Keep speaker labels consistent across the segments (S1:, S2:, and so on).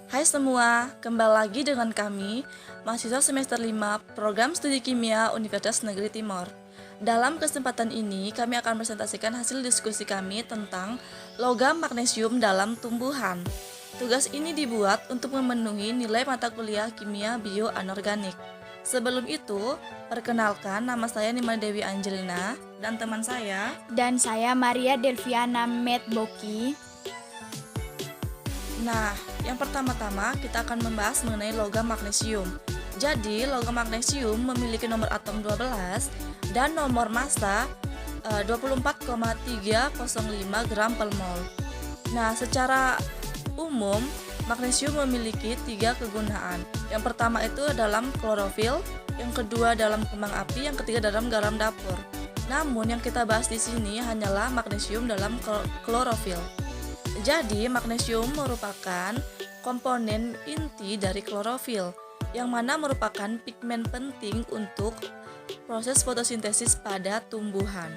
S1: Hai semua, kembali lagi dengan kami, mahasiswa semester 5 Program Studi Kimia Universitas Negeri Timor. Dalam kesempatan ini, kami akan presentasikan hasil diskusi kami tentang logam magnesium dalam tumbuhan. Tugas ini dibuat untuk memenuhi nilai mata kuliah kimia bioanorganik. Sebelum itu, perkenalkan nama saya Nima Dewi Angelina dan teman saya.
S2: Dan saya Maria Delviana Medboki.
S1: Nah, yang pertama-tama kita akan membahas mengenai logam magnesium. Jadi, logam magnesium memiliki nomor atom 12 dan nomor massa 24,305 gram per mol. Nah, secara umum, magnesium memiliki 3 kegunaan. Yang pertama itu dalam klorofil, yang kedua dalam kembang api, yang ketiga dalam garam dapur. Namun, yang kita bahas di sini hanyalah magnesium dalam klorofil. Jadi, magnesium merupakan komponen inti dari klorofil, yang mana merupakan pigmen penting untuk proses fotosintesis pada tumbuhan.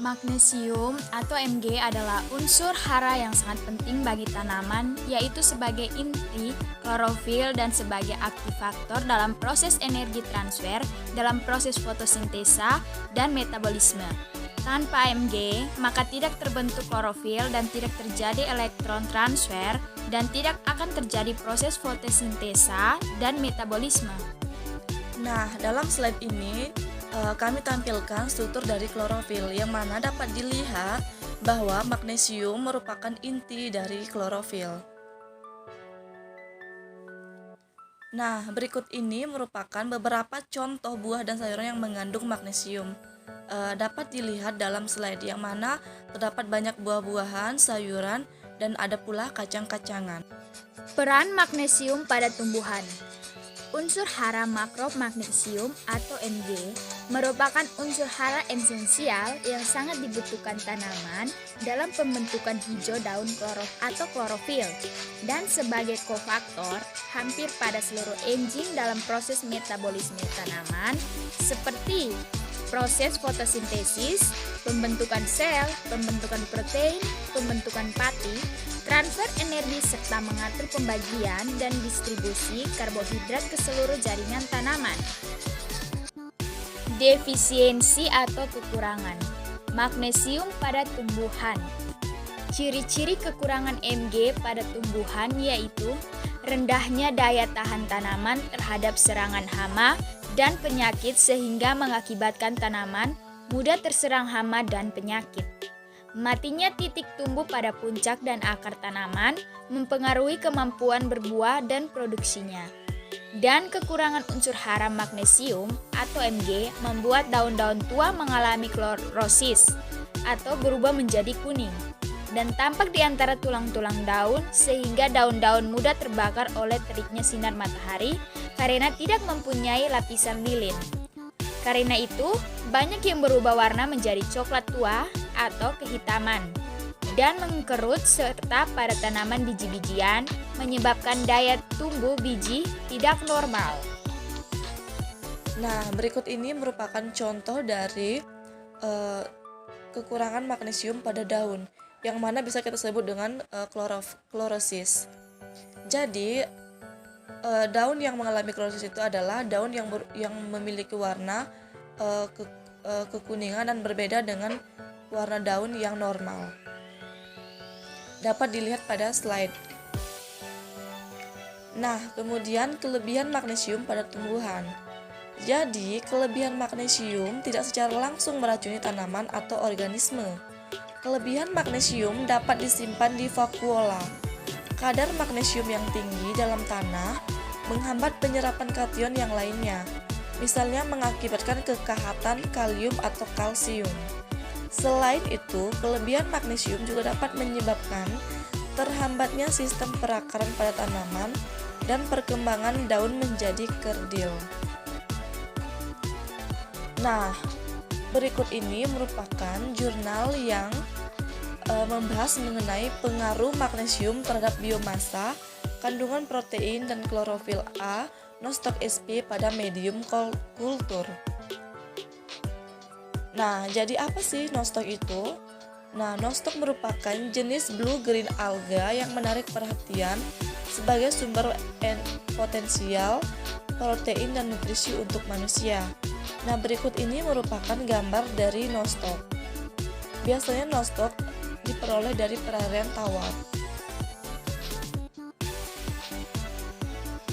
S2: Magnesium atau Mg adalah unsur hara yang sangat penting bagi tanaman, yaitu sebagai inti klorofil dan sebagai aktivator dalam proses energi transfer dalam proses fotosintesa dan metabolisme. Tanpa Mg, maka tidak terbentuk klorofil dan tidak terjadi elektron transfer dan tidak akan terjadi proses fotosintesa dan metabolisme.
S1: Nah, dalam slide ini kami tampilkan struktur dari klorofil yang mana dapat dilihat bahwa magnesium merupakan inti dari klorofil. Nah, berikut ini merupakan beberapa contoh buah dan sayuran yang mengandung magnesium. Dapat dilihat dalam slide yang mana terdapat banyak buah-buahan, sayuran, dan ada pula kacang-kacangan.
S2: Peran magnesium pada tumbuhan. Unsur hara makromagnesium atau Mg merupakan unsur hara esensial yang sangat dibutuhkan tanaman dalam pembentukan hijau daun klorofil dan sebagai kofaktor hampir pada seluruh enzim dalam proses metabolisme tanaman seperti proses fotosintesis, pembentukan sel, pembentukan protein, pembentukan pati, transfer energi serta mengatur pembagian dan distribusi karbohidrat ke seluruh jaringan tanaman. Defisiensi atau kekurangan magnesium pada tumbuhan. Ciri-ciri kekurangan Mg pada tumbuhan yaitu rendahnya daya tahan tanaman terhadap serangan hama dan penyakit sehingga mengakibatkan tanaman mudah terserang hama dan penyakit. Matinya titik tumbuh pada puncak dan akar tanaman mempengaruhi kemampuan berbuah dan produksinya. Dan kekurangan unsur hara magnesium atau Mg membuat daun-daun tua mengalami klorosis atau berubah menjadi kuning dan tampak di antara tulang-tulang daun sehingga daun-daun mudah terbakar oleh teriknya sinar matahari karena tidak mempunyai lapisan lilin. Karena itu, banyak yang berubah warna menjadi coklat tua atau kehitaman dan mengkerut serta pada tanaman biji-bijian menyebabkan daya tumbuh biji tidak normal.
S1: Nah, berikut ini merupakan contoh dari kekurangan magnesium pada daun, yang mana bisa kita sebut dengan klorosis. Jadi, daun yang mengalami klorosis itu adalah daun yang memiliki warna kekuningan dan berbeda dengan warna daun yang normal. Dapat dilihat pada slide. Nah, kemudian kelebihan magnesium pada tumbuhan. Jadi, kelebihan magnesium tidak secara langsung meracuni tanaman atau organisme. Kelebihan magnesium dapat disimpan di vakuola. Kadar magnesium yang tinggi dalam tanah menghambat penyerapan kation yang lainnya, misalnya mengakibatkan kekahatan kalium atau kalsium. Selain itu, kelebihan magnesium juga dapat menyebabkan terhambatnya sistem perakaran pada tanaman dan perkembangan daun menjadi kerdil. Nah, berikut ini merupakan jurnal yang membahas mengenai pengaruh magnesium terhadap biomassa, kandungan protein dan klorofil A, Nostoc sp pada medium kultur. Nah, jadi apa sih Nostoc itu? Nah, nostoc merupakan jenis blue-green alga yang menarik perhatian sebagai sumber potensial protein dan nutrisi untuk manusia. Nah, berikut ini merupakan gambar dari nostoc. Biasanya nostoc diperoleh dari perairan tawar.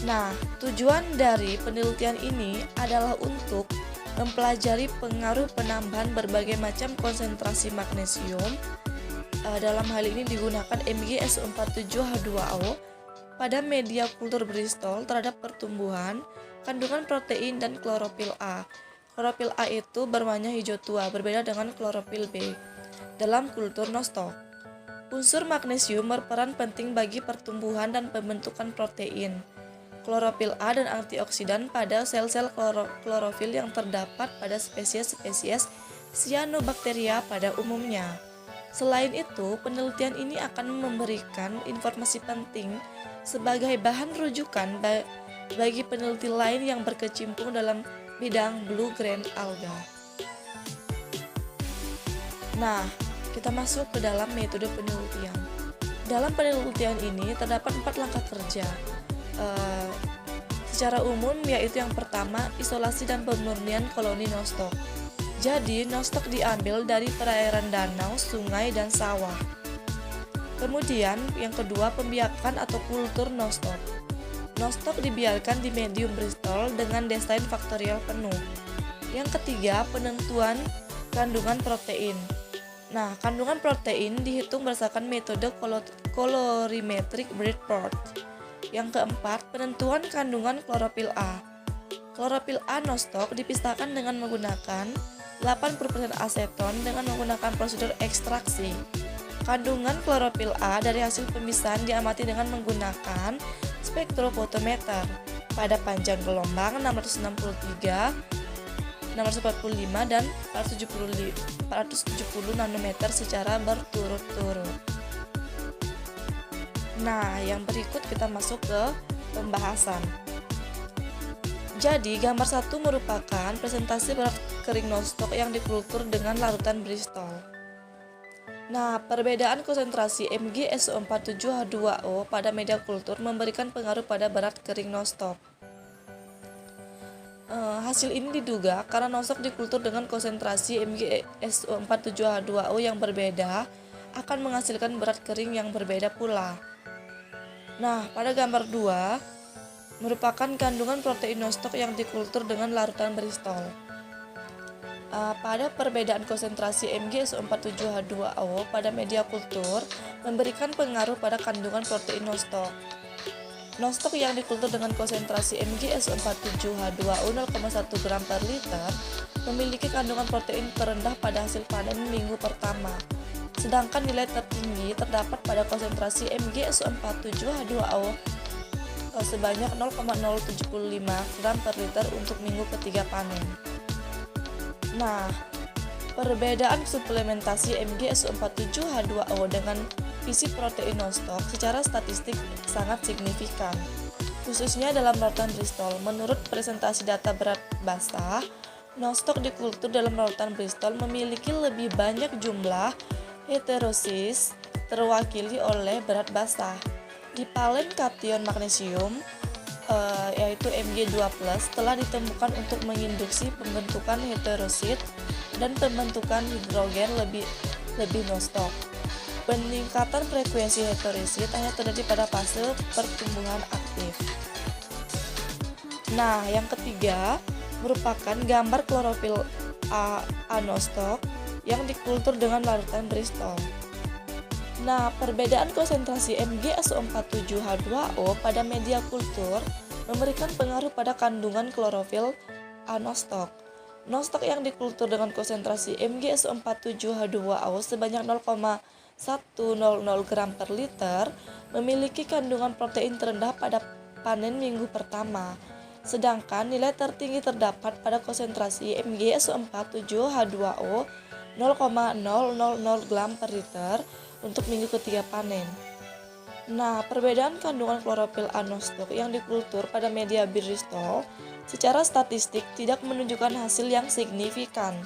S1: Nah, tujuan dari penelitian ini adalah untuk mempelajari pengaruh penambahan berbagai macam konsentrasi magnesium, dalam hal ini digunakan MgSO47H2O pada media kultur Bristol terhadap pertumbuhan, kandungan protein, dan klorofil A. Klorofil A itu berwarna hijau tua, berbeda dengan klorofil B dalam kultur nostoc. Unsur magnesium berperan penting bagi pertumbuhan dan pembentukan protein. Klorofil A dan antioksidan pada sel-sel klorofil yang terdapat pada spesies-spesies cyanobacteria pada umumnya. Selain itu, penelitian ini akan memberikan informasi penting sebagai bahan rujukan bagi peneliti lain yang berkecimpung dalam bidang blue-green alga. Nah, kita masuk ke dalam metode penelitian. Dalam penelitian ini terdapat 4 langkah kerja. Secara umum, yaitu yang pertama, isolasi dan pemurnian koloni nostoc. Jadi, nostoc diambil dari perairan danau, sungai, dan sawah. Kemudian, yang kedua, pembiakan atau kultur nostoc. Nostoc dibiarkan di medium Bristol dengan desain faktorial penuh. Yang ketiga, penentuan kandungan protein. Nah, kandungan protein dihitung berdasarkan metode colorimetric Bridgeport. Yang keempat, penentuan kandungan klorofil A. Klorofil A nostoc dipisahkan dengan menggunakan 80% aseton dengan menggunakan prosedur ekstraksi. Kandungan klorofil A dari hasil pemisahan diamati dengan menggunakan spektrofotometer pada panjang gelombang 663, 645, dan 470 nanometer secara berturut-turut. Nah, yang berikut kita masuk ke pembahasan. Jadi, gambar 1 merupakan presentasi berat kering nostoc yang dikultur dengan larutan Bristol. Nah, perbedaan konsentrasi MgSO47H2O pada media kultur memberikan pengaruh pada berat kering nostoc. Hasil ini diduga karena nostoc dikultur dengan konsentrasi MgSO47H2O yang berbeda akan menghasilkan berat kering yang berbeda pula. Nah, pada gambar 2 merupakan kandungan protein nostoc yang dikultur dengan larutan Bristol. Pada perbedaan konsentrasi MgSO47H2O pada media kultur memberikan pengaruh pada kandungan protein nostoc. Nostoc yang dikultur dengan konsentrasi MgSO47H2O 0,1 gram per liter memiliki kandungan protein terendah pada hasil panen minggu pertama. Sedangkan nilai tertinggi terdapat pada konsentrasi MgSO47H2O sebanyak 0,075 gram per liter untuk minggu ketiga panen. Nah, perbedaan suplementasi MgSO47H2O dengan isi protein nostoc secara statistik sangat signifikan, khususnya dalam larutan Bristol. Menurut presentasi data berat basah, nostoc dikultur dalam larutan Bristol memiliki lebih banyak jumlah heterosis terwakili oleh berat basah. Di palen kation magnesium yaitu Mg2+, telah ditemukan untuk menginduksi pembentukan heterosit dan pembentukan hidrogen lebih nostoc. Peningkatan frekuensi heterosit hanya terjadi pada fase pertumbuhan aktif. Nah, yang ketiga merupakan gambar klorofil A nostoc yang dikultur dengan larutan Bristol. Nah, perbedaan konsentrasi MgSO47H2O pada media kultur memberikan pengaruh pada kandungan klorofil A nostoc. Nostoc yang dikultur dengan konsentrasi MgSO47H2O sebanyak 0,100 gram per liter memiliki kandungan protein terendah pada panen minggu pertama. Sedangkan nilai tertinggi terdapat pada konsentrasi MgSO47H2O 0,000 gram per liter untuk minggu ketiga panen. Nah, perbedaan kandungan klorofil A nostoc yang dikultur pada media Bristol secara statistik tidak menunjukkan hasil yang signifikan.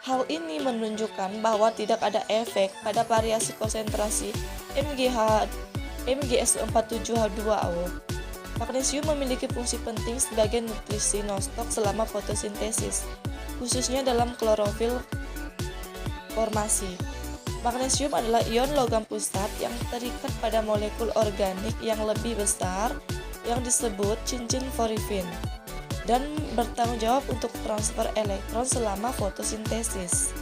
S1: Hal ini menunjukkan bahwa tidak ada efek pada variasi konsentrasi MgS47H2O. Magnesium memiliki fungsi penting sebagai nutrisi nostok selama fotosintesis, khususnya dalam klorofil formasi. Magnesium adalah ion logam pusat yang terikat pada molekul organik yang lebih besar yang disebut cincin forifin dan bertanggung jawab untuk transfer elektron selama fotosintesis.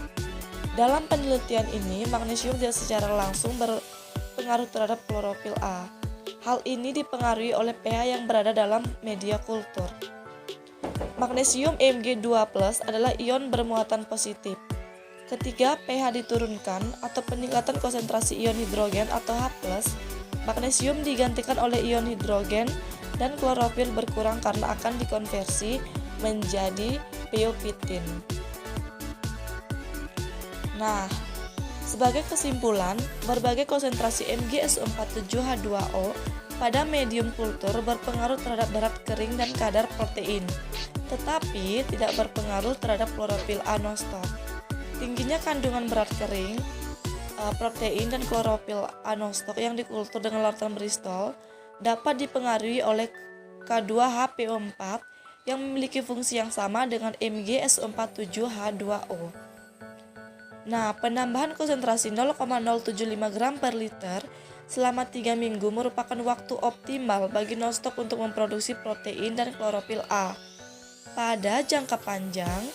S1: Dalam penelitian ini, magnesium tidak secara langsung berpengaruh terhadap klorofil A. Hal ini dipengaruhi oleh pH yang berada dalam media kultur. Magnesium Mg2+ adalah ion bermuatan positif. Ketika pH diturunkan atau peningkatan konsentrasi ion hidrogen atau H+, magnesium digantikan oleh ion hidrogen dan klorofil berkurang karena akan dikonversi menjadi piopitin. Nah, sebagai kesimpulan, berbagai konsentrasi MgS47H2O pada medium kultur berpengaruh terhadap berat kering dan kadar protein, tetapi tidak berpengaruh terhadap klorofil A nostok. Tingginya kandungan berat kering, protein, dan klorofil A nostok yang dikultur dengan larutan Bristol dapat dipengaruhi oleh K2HPO4 yang memiliki fungsi yang sama dengan MgS47H2O. Nah, penambahan konsentrasi 0,075 gram per liter selama 3 minggu merupakan waktu optimal bagi nostok untuk memproduksi protein dan klorofil A. Pada jangka panjang,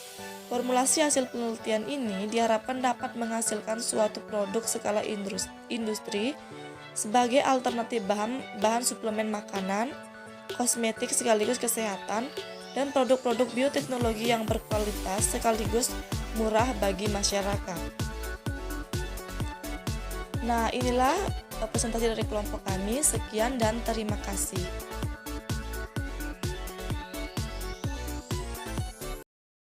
S1: formulasi hasil penelitian ini diharapkan dapat menghasilkan suatu produk skala industri sebagai alternatif bahan suplemen makanan, kosmetik sekaligus kesehatan, dan produk-produk bioteknologi yang berkualitas sekaligus murah bagi masyarakat. Nah, inilah presentasi dari kelompok kami. Sekian dan terima kasih.